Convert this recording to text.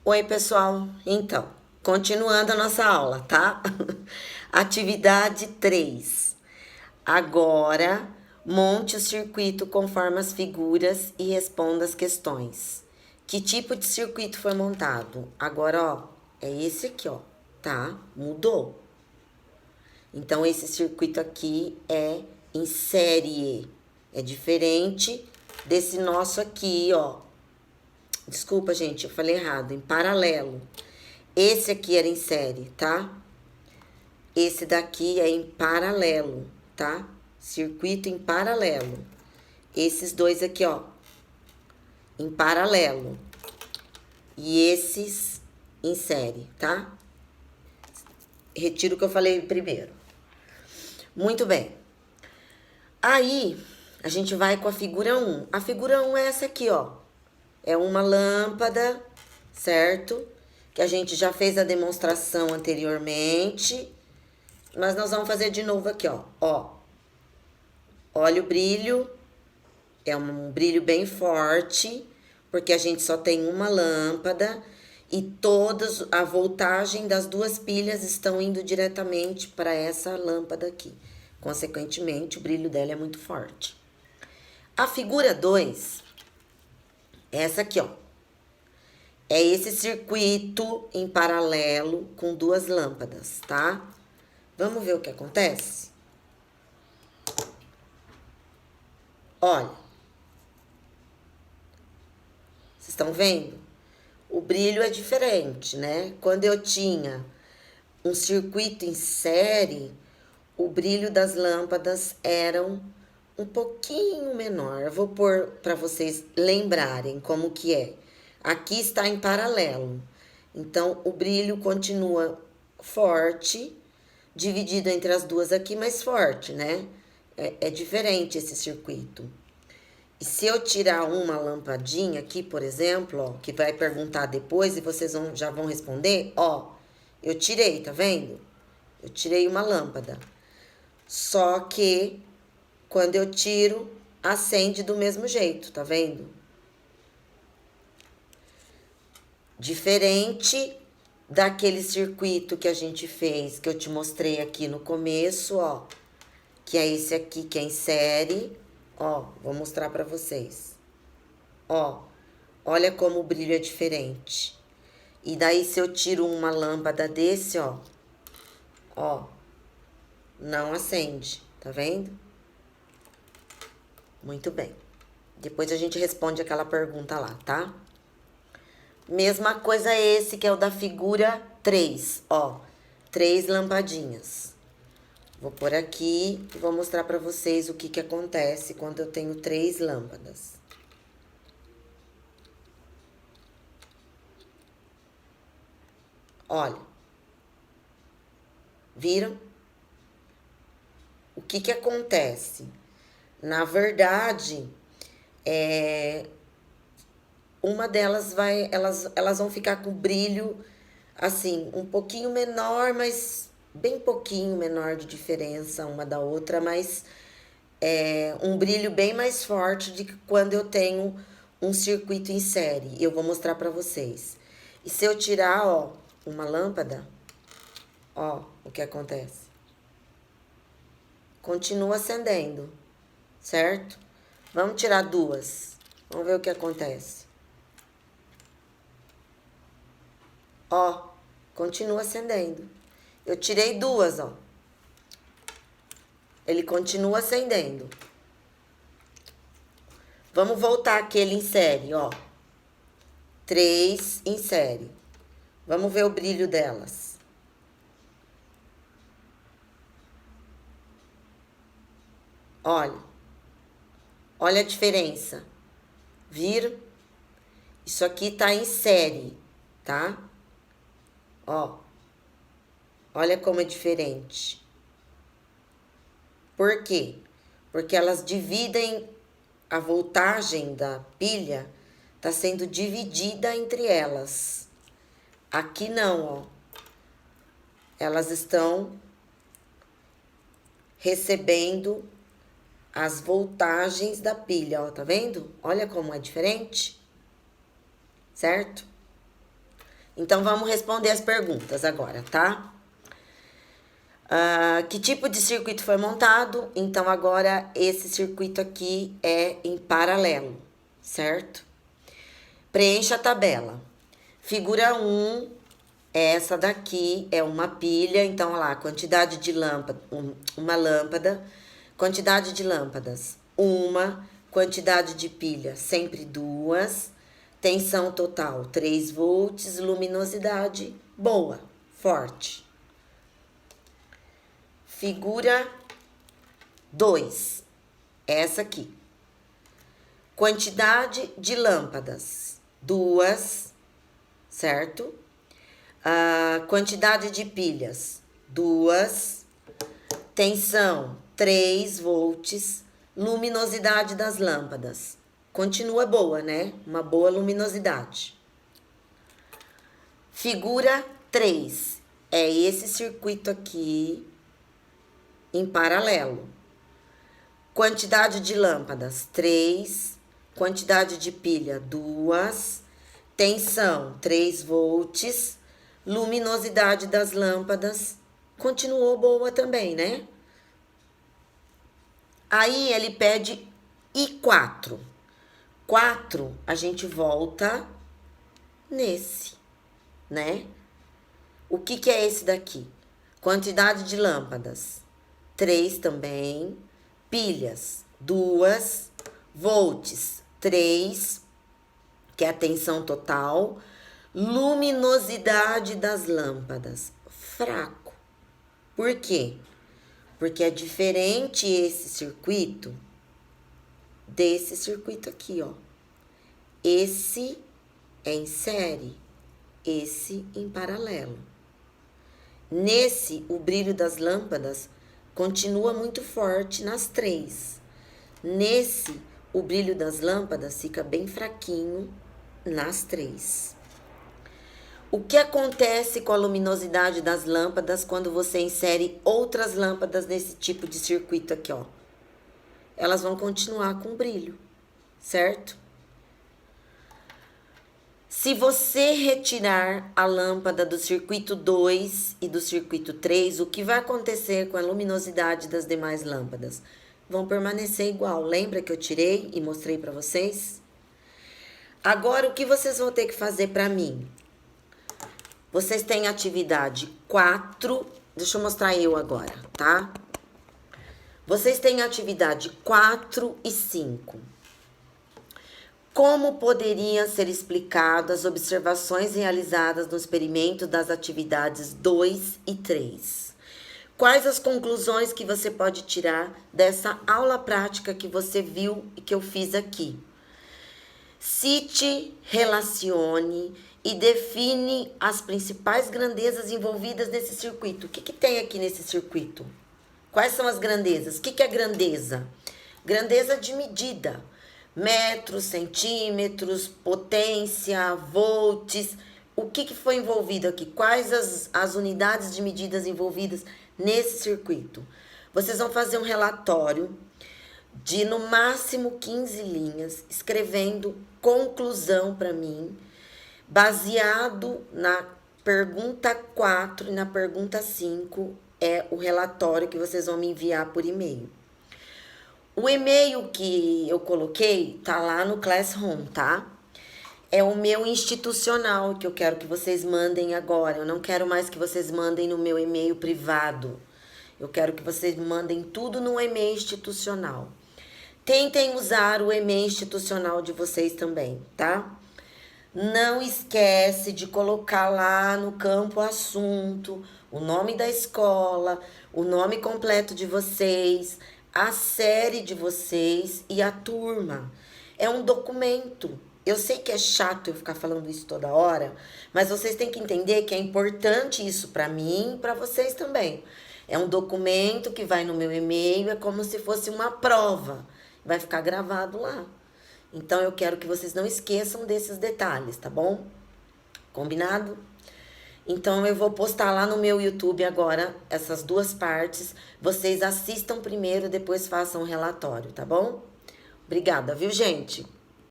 Oi, pessoal. Então, continuando a nossa aula, tá? Atividade 3. Agora, monte o circuito conforme as figuras e responda as questões. Que tipo de circuito foi montado? Agora, ó, é esse aqui, ó, tá? Mudou. Então, esse circuito aqui é em série. É diferente desse nosso aqui, ó. Desculpa, gente, eu falei errado. Em paralelo. Esse aqui era em série, tá? Esse daqui é em paralelo, tá? Circuito em paralelo. Esses dois aqui, ó, em paralelo. E esses em série, tá? Retiro o que eu falei primeiro. Muito bem. Aí, a gente vai com a figura 1. A figura 1 é essa aqui, ó. É uma lâmpada, certo? Que a gente já fez a demonstração anteriormente. Mas nós vamos fazer de novo aqui, ó. Ó. Olha o brilho. É um brilho bem forte, porque a gente só tem uma lâmpada e todas a voltagem das duas pilhas estão indo diretamente para essa lâmpada aqui. Consequentemente, o brilho dela é muito forte. A figura 2 é essa aqui, ó. É esse circuito em paralelo com duas lâmpadas, tá? Vamos ver o que acontece? Olha. Vocês estão vendo? O brilho é diferente, né? Quando eu tinha um circuito em série, o brilho das lâmpadas eram um pouquinho menor. Eu vou pôr para vocês lembrarem como que é. Aqui está em paralelo. Então, o brilho continua forte, dividido entre as duas aqui, mais forte, né? É diferente esse circuito. E se eu tirar uma lampadinha aqui, por exemplo, ó, que vai perguntar depois e vocês já vão responder, ó, eu tirei, tá vendo? Eu tirei uma lâmpada. Só que quando eu tiro, acende do mesmo jeito, tá vendo? Diferente daquele circuito que a gente fez, que eu te mostrei aqui no começo, ó, que é esse aqui, que é em série. Ó, vou mostrar pra vocês. Ó, olha como o brilho é diferente. E daí, se eu tiro uma lâmpada desse, ó, não acende, tá vendo? Muito bem. Depois a gente responde aquela pergunta lá, tá? Mesma coisa esse, que é o da figura 3, ó. 3 lampadinhas. Vou pôr aqui e vou mostrar pra vocês o que acontece quando eu tenho 3 lâmpadas. Olha. Viram? O que acontece? Na verdade, uma delas elas vão ficar com brilho, assim, um pouquinho menor, mas bem pouquinho menor de diferença uma da outra, mas um brilho bem mais forte de que quando eu tenho um circuito em série. Eu vou mostrar pra vocês. E se eu tirar, ó, uma lâmpada, ó, o que acontece? Continua acendendo, certo? Vamos tirar duas. Vamos ver o que acontece. Ó, continua acendendo. Eu tirei duas, ó. Ele continua acendendo. Vamos voltar aquele em série, ó. 3 em série. Vamos ver o brilho delas. Olha. Olha a diferença. Viram? Isso aqui tá em série, tá? Ó. Olha como é diferente. Por quê? Porque elas dividem a voltagem da pilha, tá sendo dividida entre elas. Aqui não, ó. Elas estão recebendo as voltagens da pilha, ó, tá vendo? Olha como é diferente, certo? Então, vamos responder as perguntas agora, tá? Que tipo de circuito foi montado? Então, agora, esse circuito aqui é em paralelo, certo? Preencha a tabela. Figura 1, essa daqui é uma pilha. Então, olha lá, quantidade de lâmpada, uma lâmpada. Quantidade de lâmpadas, uma. Quantidade de pilha, sempre duas. Tensão total, 3 volts. Luminosidade, boa, forte. Figura 2, essa aqui. Quantidade de lâmpadas, duas, certo? Quantidade de pilhas, duas. Tensão, 3 volts. Luminosidade das lâmpadas. Continua boa, né? Uma boa luminosidade. Figura 3. É esse circuito aqui em paralelo. Quantidade de lâmpadas, 3. Quantidade de pilha, 2. Tensão, 3 volts. Luminosidade das lâmpadas continuou boa também, né? Aí, ele pede I4. 4, a gente volta nesse, né? O que é esse daqui? Quantidade de lâmpadas, 3 também. Pilhas, 2. Volts, 3, que é a tensão total. Luminosidade das lâmpadas, fraco. Por quê? Porque é diferente esse circuito desse circuito aqui, ó. Esse é em série, esse em paralelo. Nesse, o brilho das lâmpadas continua muito forte nas 3. Nesse, o brilho das lâmpadas fica bem fraquinho nas 3. O que acontece com a luminosidade das lâmpadas quando você insere outras lâmpadas nesse tipo de circuito aqui, ó? Elas vão continuar com brilho, certo? Se você retirar a lâmpada do circuito 2 e do circuito 3, o que vai acontecer com a luminosidade das demais lâmpadas? Vão permanecer igual. Lembra que eu tirei e mostrei para vocês? Agora, o que vocês vão ter que fazer para mim? Vocês têm atividade 4, deixa eu mostrar eu agora, tá? Vocês têm atividade 4 e 5. Como poderiam ser explicadas as observações realizadas no experimento das atividades 2 e 3? Quais as conclusões que você pode tirar dessa aula prática que você viu e que eu fiz aqui? Cite, relacione e define as principais grandezas envolvidas nesse circuito. O que tem aqui nesse circuito? Quais são as grandezas? O que é grandeza? Grandeza de medida. Metros, centímetros, potência, volts. O que foi envolvido aqui? Quais as unidades de medidas envolvidas nesse circuito? Vocês vão fazer um relatório de no máximo 15 linhas, escrevendo conclusão para mim, baseado na pergunta 4 e na pergunta 5, é o relatório que vocês vão me enviar por e-mail. O e-mail que eu coloquei tá lá no Classroom, tá? É o meu institucional que eu quero que vocês mandem agora. Eu não quero mais que vocês mandem no meu e-mail privado. Eu quero que vocês mandem tudo no e-mail institucional. Tentem usar o e-mail institucional de vocês também, tá? Não esquece de colocar lá no campo assunto, o nome da escola, o nome completo de vocês, a série de vocês e a turma. É um documento. Eu sei que é chato eu ficar falando isso toda hora, mas vocês têm que entender que é importante isso para mim e para vocês também. É um documento que vai no meu e-mail, é como se fosse uma prova. Vai ficar gravado lá. Então, eu quero que vocês não esqueçam desses detalhes, tá bom? Combinado? Então, eu vou postar lá no meu YouTube agora essas duas partes. Vocês assistam primeiro, depois façam o relatório, tá bom? Obrigada, viu, gente?